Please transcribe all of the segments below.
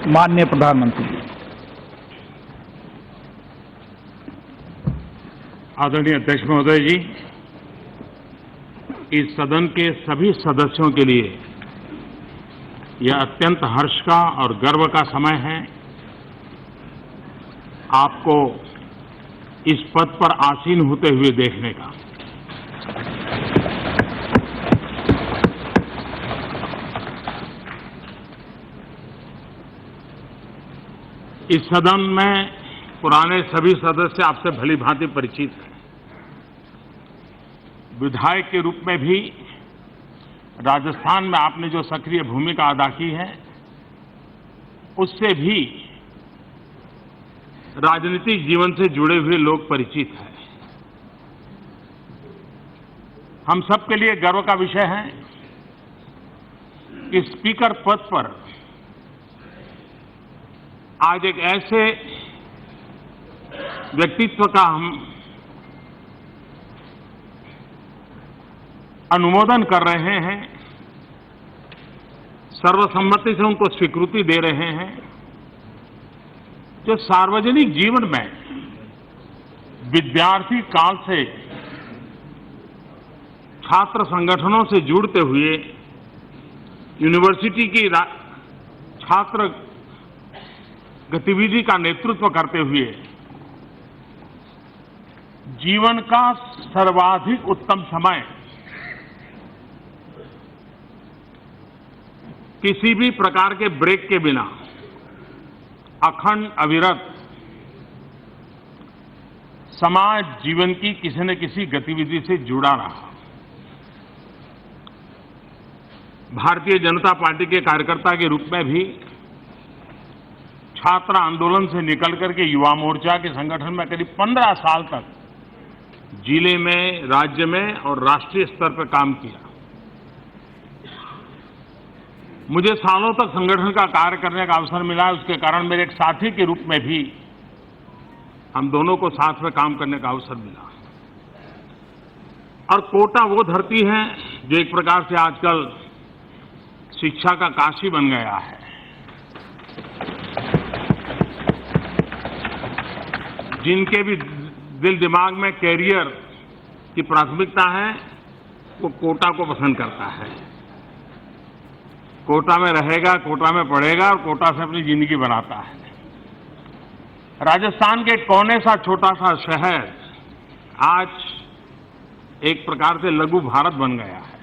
माननीय प्रधानमंत्री जी। आदरणीय अध्यक्ष महोदय जी, इस सदन के सभी सदस्यों के लिए यह अत्यंत हर्ष का और गर्व का समय है। आपको इस पद पर आसीन होते हुए देखने का। इस सदन में पुराने सभी सदस्य आपसे भली भांति परिचित हैं। विधायक के रूप में भी राजस्थान में आपने जो सक्रिय भूमिका अदा की है, उससे भी राजनीतिक जीवन से जुड़े हुए लोग परिचित हैं। हम सबके लिए गर्व का विषय है कि स्पीकर पद पर आज एक ऐसे व्यक्तित्व का हम अनुमोदन कर रहे हैं, सर्वसम्मति से उनको स्वीकृति दे रहे हैं, जो सार्वजनिक जीवन में विद्यार्थी काल से छात्र संगठनों से जुड़ते हुए यूनिवर्सिटी की छात्र गतिविधि का नेतृत्व करते हुए जीवन का सर्वाधिक उत्तम समय किसी भी प्रकार के ब्रेक के बिना अखंड अविरत समाज जीवन की किसी न किसी गतिविधि से जुड़ा रहा। भारतीय जनता पार्टी के कार्यकर्ता के रूप में भी छात्र आंदोलन से निकल करके युवा मोर्चा के संगठन में करीब 15 साल तक जिले में, राज्य में और राष्ट्रीय स्तर पर काम किया। मुझे सालों तक संगठन का कार्य करने का अवसर मिला। उसके कारण मेरे एक साथी के रूप में भी हम दोनों को साथ में काम करने का अवसर मिला। और कोटा वो धरती है जो एक प्रकार से आजकल शिक्षा का काशी बन गया है। जिनके भी दिल दिमाग में कैरियर की प्राथमिकता है, वो कोटा को पसंद करता है। कोटा में रहेगा, कोटा में पढ़ेगा और कोटा से अपनी जिंदगी बनाता है। राजस्थान के कोने सा छोटा सा शहर आज एक प्रकार से लघु भारत बन गया है।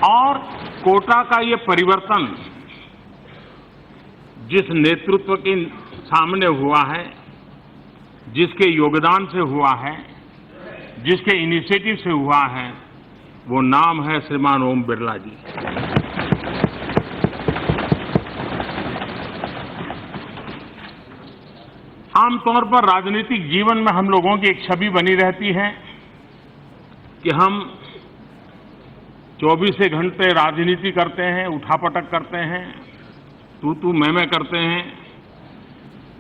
और कोटा का ये परिवर्तन जिस नेतृत्व के सामने हुआ है, जिसके योगदान से हुआ है, जिसके इनिशिएटिव से हुआ है, वो नाम है श्रीमान ओम बिरला जी। आमतौर पर राजनीतिक जीवन में हम लोगों की एक छवि बनी रहती है कि हम 24 घंटे राजनीति करते हैं, उठापटक करते हैं, तू मैं करते हैं,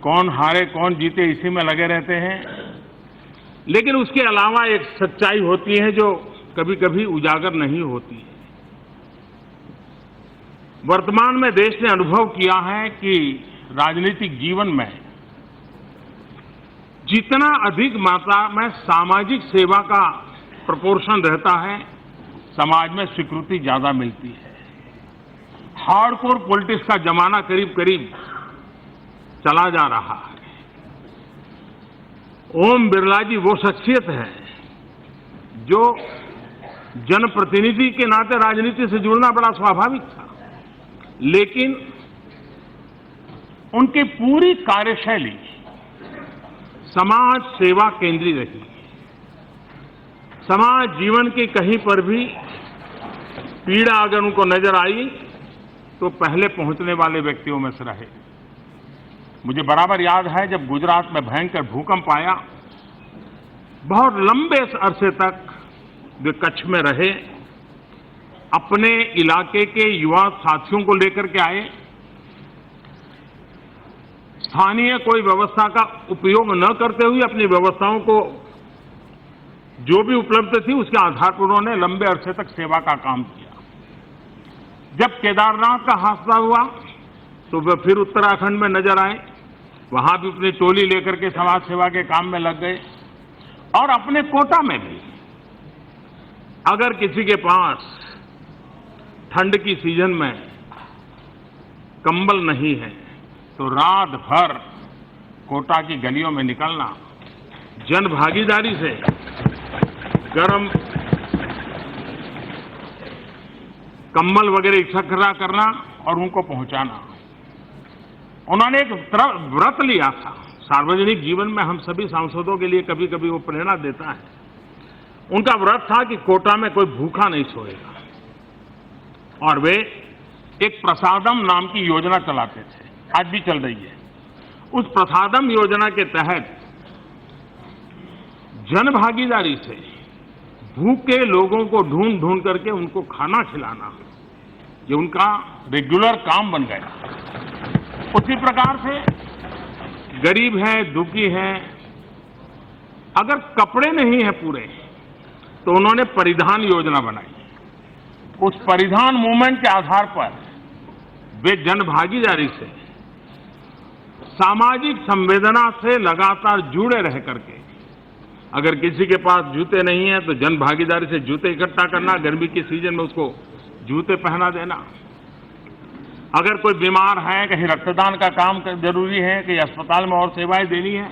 कौन हारे कौन जीते इसी में लगे रहते हैं। लेकिन उसके अलावा एक सच्चाई होती है जो कभी कभी उजागर नहीं होती है। वर्तमान में देश ने अनुभव किया है कि राजनीतिक जीवन में जितना अधिक मात्रा में सामाजिक सेवा का प्रोपोर्शन रहता है, समाज में स्वीकृति ज्यादा मिलती है। हार्डकोर पॉलिटिक्स का जमाना करीब करीब चला जा रहा है। ओम बिरला जी वो शख्सियत है जो जनप्रतिनिधि के नाते राजनीति से जुड़ना बड़ा स्वाभाविक था, लेकिन उनकी पूरी कार्यशैली समाज सेवा केंद्रीय रही। समाज जीवन की कहीं पर भी पीड़ा अगर उनको नजर आई तो पहले पहुंचने वाले व्यक्तियों में से रहे। मुझे बराबर याद है जब गुजरात में भयंकर भूकंप आया, बहुत लंबे अरसे तक वे कच्छ में रहे, अपने इलाके के युवा साथियों को लेकर के आए, स्थानीय कोई व्यवस्था का उपयोग न करते हुए अपनी व्यवस्थाओं को जो भी उपलब्ध थी उसके आधार पर उन्होंने लंबे अरसे तक सेवा का काम किया। जब केदारनाथ का हादसा हुआ तो वे फिर उत्तराखंड में नजर आए, वहां भी अपनी टोली लेकर के समाज सेवा के काम में लग गए। और अपने कोटा में भी अगर किसी के पास ठंड की सीजन में कंबल नहीं है तो रात भर कोटा की गलियों में निकलना, जन भागीदारी से गर्म कंबल वगैरह इकट्ठा करना और उनको पहुंचाना। उन्होंने एक व्रत लिया था। सार्वजनिक जीवन में हम सभी सांसदों के लिए कभी कभी वो प्रेरणा देता है। उनका व्रत था कि कोटा में कोई भूखा नहीं सोएगा, और वे एक प्रसादम नाम की योजना चलाते थे, आज भी चल रही है। उस प्रसादम योजना के तहत जन भागीदारी से भूखे लोगों को ढूंढ ढूंढ करके उनको खाना खिलाना, ये उनका रेगुलर काम बन गया। उसी प्रकार से गरीब हैं, दुखी हैं, अगर कपड़े नहीं हैं पूरे तो उन्होंने परिधान योजना बनाई। उस परिधान मूवमेंट के आधार पर वे जन भागीदारी से, सामाजिक संवेदना से लगातार जुड़े रह करके, अगर किसी के पास जूते नहीं है तो जन भागीदारी से जूते इकट्ठा करना, गर्मी के सीजन में उसको जूते पहना देना। अगर कोई बीमार है, कहीं रक्तदान का काम जरूरी है, कहीं अस्पताल में और सेवाएं देनी है,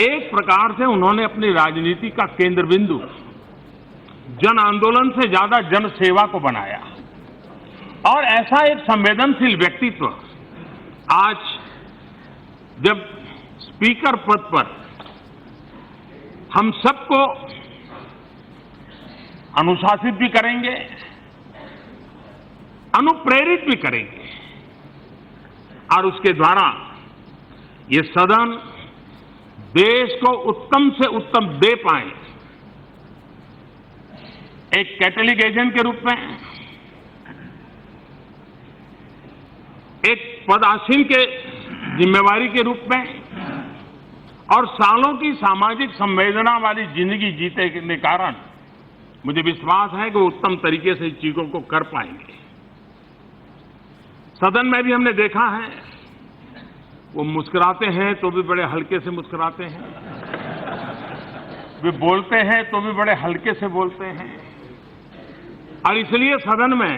एक प्रकार से उन्होंने अपनी राजनीति का केंद्र बिंदु जन आंदोलन से ज्यादा जन सेवा को बनाया। और ऐसा एक संवेदनशील व्यक्तित्व आज जब स्पीकर पद पर हम सबको अनुशासित भी करेंगे, अनुप्रेरित भी करेंगे, और उसके द्वारा ये सदन देश को उत्तम से उत्तम दे पाए, एक कैटलिक एजेंट के रूप में, एक पदासीन के जिम्मेवारी के रूप में, और सालों की सामाजिक संवेदना वाली जिंदगी जीते के कारण मुझे विश्वास है कि वो उत्तम तरीके से इस चीजों को कर पाएंगे। सदन में भी हमने देखा है, वो मुस्कुराते हैं तो भी बड़े हल्के से मुस्कुराते हैं, वे बोलते हैं तो भी बड़े हल्के से बोलते हैं। और इसलिए सदन में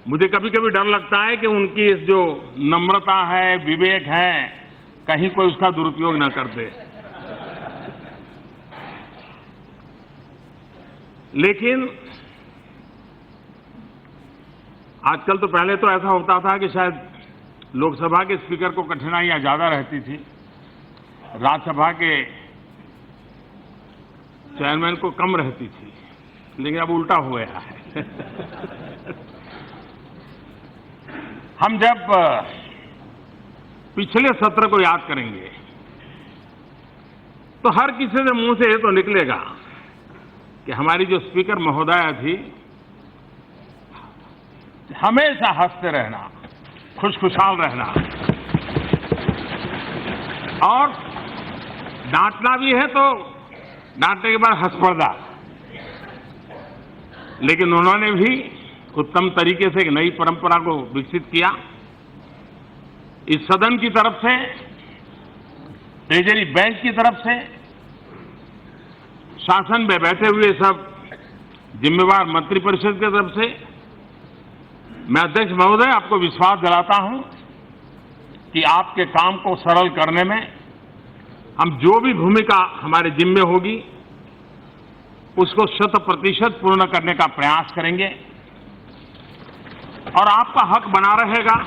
मुझे कभी कभी डर लगता है कि उनकी इस जो नम्रता है, विवेक है, कहीं कोई उसका दुरुपयोग न कर दे। लेकिन आजकल तो, पहले तो ऐसा होता था कि शायद लोकसभा के स्पीकर को कठिनाइयां ज्यादा रहती थी, राज्यसभा के चेयरमैन को कम रहती थी, लेकिन अब उल्टा हो गया है। हम जब पिछले सत्र को याद करेंगे तो हर किसी के मुंह से ये तो निकलेगा कि हमारी जो स्पीकर महोदया थी, हमेशा हंसते रहना, खुशखुशाल रहना, और डांटना भी है तो डांटने के बाद हंस पड़ना। लेकिन उन्होंने भी उत्तम तरीके से एक नई परंपरा को विकसित किया। इस सदन की तरफ से, ट्रेजरी बेंच की तरफ से, शासन में बैठे हुए सब जिम्मेवार मंत्रिपरिषद की तरफ से मैं अध्यक्ष महोदय आपको विश्वास दिलाता हूं कि आपके काम को सरल करने में हम जो भी भूमिका हमारे जिम्मे होगी उसको 100% पूर्ण करने का प्रयास करेंगे। और आपका हक बना रहेगा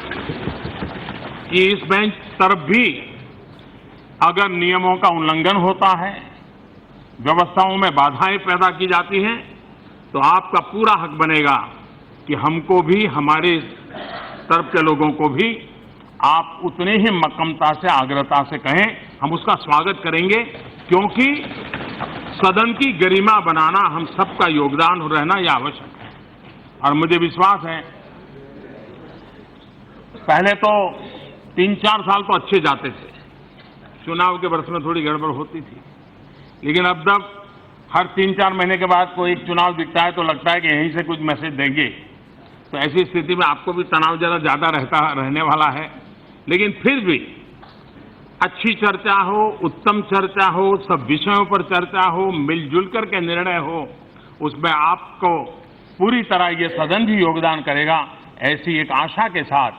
कि इस बेंच तरफ भी अगर नियमों का उल्लंघन होता है, व्यवस्थाओं में बाधाएं पैदा की जाती हैं, तो आपका पूरा हक बनेगा कि हमको भी, हमारे तरफ के लोगों को भी आप उतनी ही मक्कमता से, आग्रहता से कहें, हम उसका स्वागत करेंगे, क्योंकि सदन की गरिमा बनाना हम सबका योगदान रहना यह आवश्यक है। और मुझे विश्वास है, पहले तो 3-4 साल तो अच्छे जाते थे, चुनाव के वर्ष में थोड़ी गड़बड़ होती थी, लेकिन अब तक हर 3-4 महीने के बाद कोई एक चुनाव दिखता है तो लगता है कि यहीं से कुछ मैसेज देंगे, तो ऐसी स्थिति में आपको भी तनाव जरा ज्यादा रहने वाला है। लेकिन फिर भी अच्छी चर्चा हो, उत्तम चर्चा हो, सब विषयों पर चर्चा हो, मिलजुल कर के निर्णय हो, उसमें आपको पूरी तरह ये सदन भी योगदान करेगा, ऐसी एक आशा के साथ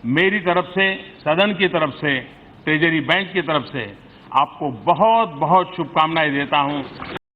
मेरी तरफ से, सदन की तरफ से, ट्रेजरी बैंक की तरफ से आपको बहुत बहुत शुभकामनाएं देता हूं।